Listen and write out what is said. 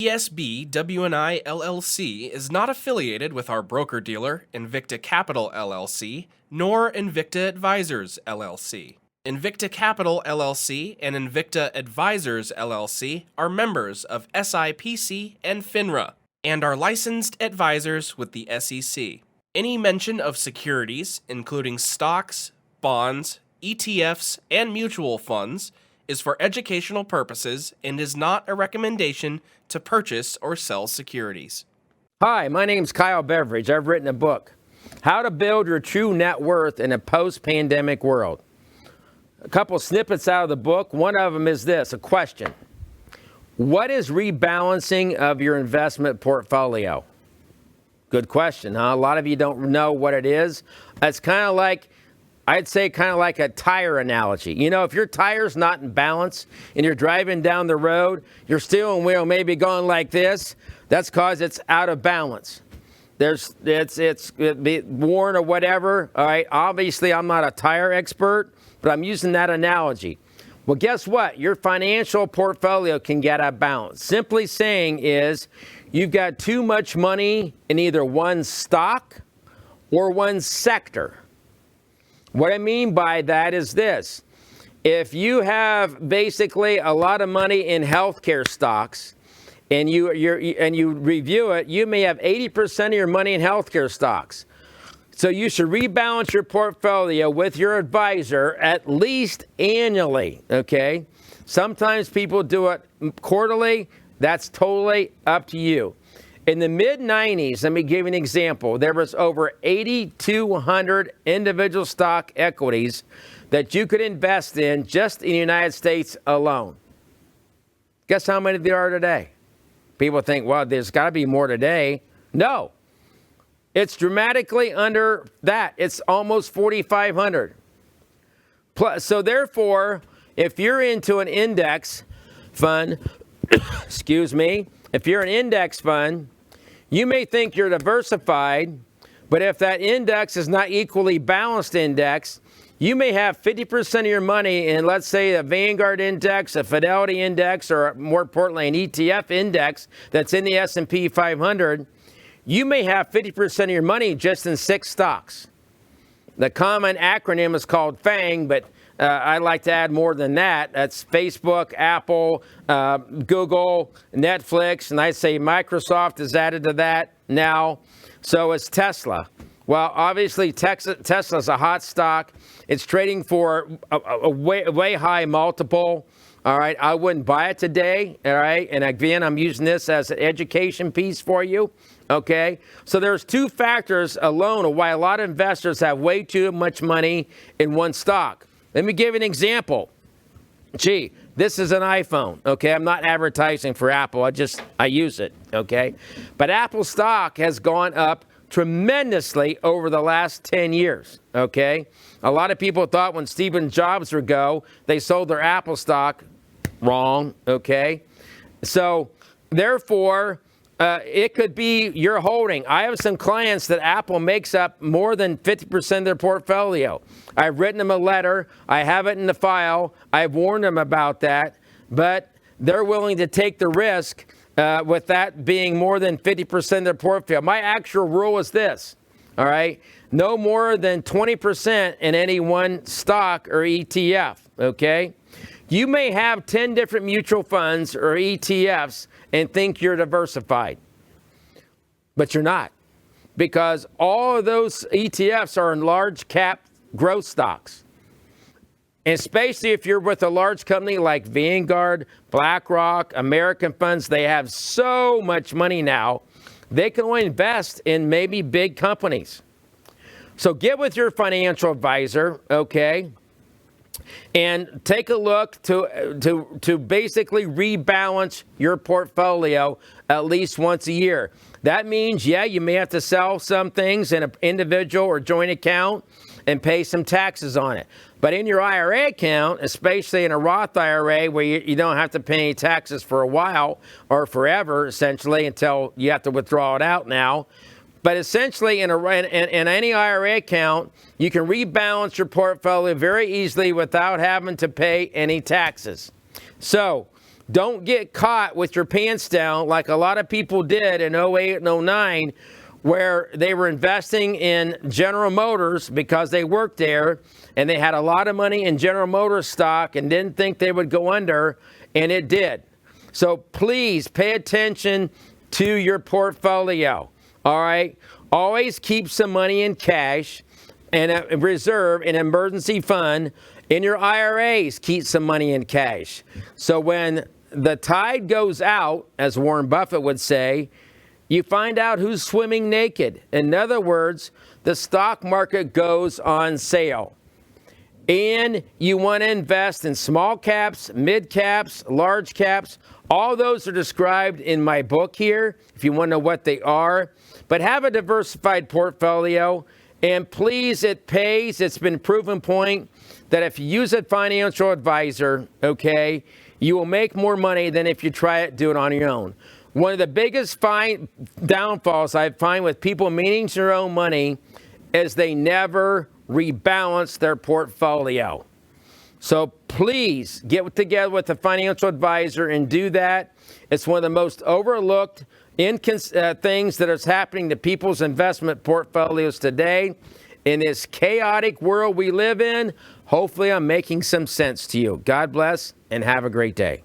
ESB WNI LLC is not affiliated with our broker-dealer, Invicta Capital LLC, nor Invicta Advisors LLC. Invicta Capital LLC and Invicta Advisors LLC are members of SIPC and FINRA and are licensed advisors with the SEC. Any mention of securities, including stocks, bonds, ETFs, and mutual funds, is for educational purposes and is not a recommendation to purchase or sell securities. Hi, my name's Kyle Beveridge. I've written a book, How to Build Your True Net Worth in a Post-Pandemic World. A couple snippets out of the book. One of them is this, a question. What is rebalancing of your investment portfolio? Good question, huh? A lot of you don't know what it is. It's kind of like, I'd say kind of like a tire analogy. You know, if your tire's not in balance and you're driving down the road, your steering wheel may be going like this. That's because it's out of balance. It's worn or whatever. All right. Obviously, I'm not a tire expert, but I'm using that analogy. Well, guess what? Your financial portfolio can get out of balance. Simply saying is you've got too much money in either one stock or one sector. What I mean by that is this. If you have basically a lot of money in healthcare stocks and you review it, you may have 80% of your money in healthcare stocks. So you should rebalance your portfolio with your advisor at least annually, okay? Sometimes people do it quarterly. That's totally up to you. In the mid-90s, let me give you an example. There was over 8,200 individual stock equities that you could invest in just in the United States alone. Guess how many there are today? People think, well, there's got to be more today. No. It's dramatically under that. It's almost 4,500. So therefore, if you're into an index fund, excuse me, if you're an index fund, you may think you're diversified, but if that index is not equally balanced index, you may have 50% of your money in, let's say, a Vanguard index, a Fidelity index, or more importantly, an ETF index that's in the S&P 500. You may have 50% of your money just in 6 stocks. The common acronym is called FANG, but I like to add more than that. That's Facebook, Apple, Google, Netflix, and I say Microsoft is added to that now. So is Tesla. Well, obviously, Tesla's a hot stock. It's trading for a way high multiple. All right, I wouldn't buy it today. All right, and again, I'm using this as an education piece for you. Okay, so there's 2 factors alone of why a lot of investors have way too much money in one stock. Let me give you an example. Gee, this is an iPhone, okay? I'm not advertising for Apple. I use it, okay? But Apple stock has gone up tremendously over the last 10 years, okay? A lot of people thought when Steve Jobs would go, they sold their Apple stock. Wrong, okay? So, therefore, it could be your holding. I have some clients that Apple makes up more than 50% of their portfolio. I've written them a letter. I have it in the file. I've warned them about that. But they're willing to take the risk with that being more than 50% of their portfolio. My actual rule is this, all right? No more than 20% in any one stock or ETF, okay? You may have 10 different mutual funds or ETFs and think you're diversified, but you're not, because all of those ETFs are in large cap growth stocks. And especially if you're with a large company like Vanguard, BlackRock, American Funds, they have so much money now, they can only invest in maybe big companies. So get with your financial advisor, okay? And take a look to basically rebalance your portfolio at least once a year. That means, yeah, you may have to sell some things in an individual or joint account and pay some taxes on it. But in your IRA account, especially in a Roth IRA where you don't have to pay any taxes for a while or forever, essentially, until you have to withdraw it out now. But essentially, in any IRA account, you can rebalance your portfolio very easily without having to pay any taxes. So Don't get caught with your pants down like a lot of people did in 08 and 09, where they were investing in General Motors because they worked there and they had a lot of money in General Motors stock and didn't think they would go under, and it did. So please pay attention to your portfolio. All right? Always keep some money in cash and a reserve, an emergency fund. In your IRAs, keep some money in cash. So when the tide goes out, as Warren Buffett would say, you find out who's swimming naked. In other words, the stock market goes on sale. And you want to invest in small caps, mid caps, large caps. All those are described in my book here, if you want to know what they are. But have a diversified portfolio. And please, it pays. It's been proven point that if you use a financial advisor, okay, you will make more money than if you try to do it on your own. One of the biggest downfalls I find with people managing their own money is they never rebalance their portfolio. So please get together with a financial advisor and do that. It's one of the most overlooked things that is happening to people's investment portfolios today. In this chaotic world we live in, hopefully I'm making some sense to you. God bless and have a great day.